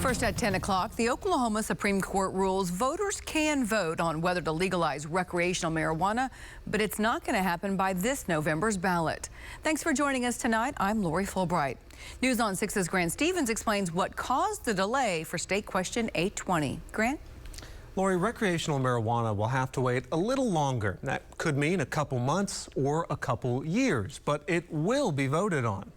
First at 10 o'clock, the Oklahoma Supreme Court rules voters can vote on whether to legalize recreational marijuana, but it's not going to happen by this November's ballot. Thanks for joining us tonight. I'm Lori Fulbright. News on 6's Grant Stevens explains what caused the delay for State Question 820. Grant? Lori, recreational marijuana will have to wait a little longer. That could mean a couple months or a couple years, but it will be voted on.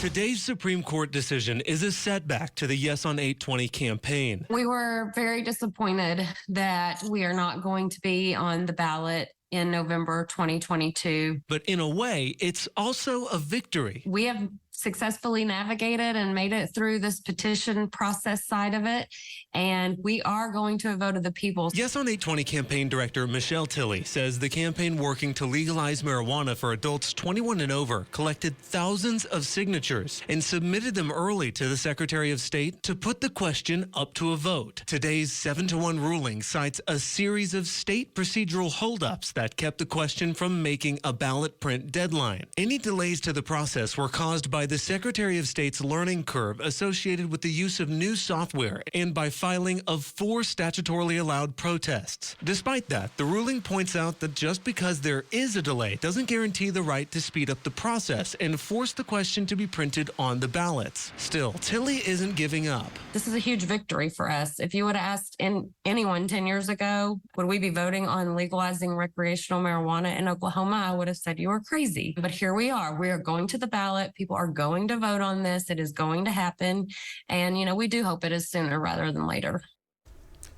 Today's Supreme Court decision is a setback to the Yes on 820 campaign. We were very disappointed that we are not going to be on the ballot in November 2022. But in a way, it's also a victory. We have successfully navigated and made it through this petition process side of it, and we are going to a vote of the people. Yes on 820 campaign director Michelle Tilley says the campaign working to legalize marijuana for adults 21 and over collected thousands of signatures and submitted them early to the Secretary of State to put the question up to a vote. Today's 7-1 ruling cites a series of state procedural holdups that kept the question from making a ballot print deadline. Any delays to the process were caused by the Secretary of State's learning curve associated with the use of new software and by filing of 4 statutorily allowed protests. Despite that, the ruling points out that just because there is a delay doesn't guarantee the right to speed up the process and force the question to be printed on the ballots. Still, Tilley isn't giving up. This is a huge victory for us. If you would have asked anyone 10 years ago, would we be voting on legalizing recreational marijuana in Oklahoma, I would have said you were crazy. But here we are. We are going to the ballot. People are going to vote on this. It is going to happen. And, we do hope it is sooner rather than later.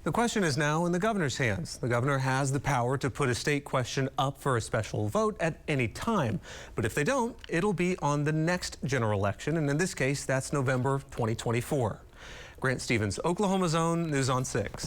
The question is now in the governor's hands. The governor has the power to put a state question up for a special vote at any time. But if they don't, it'll be on the next general election. And in this case, that's November 2024. Grant Stevens, Oklahoma's own News on 6.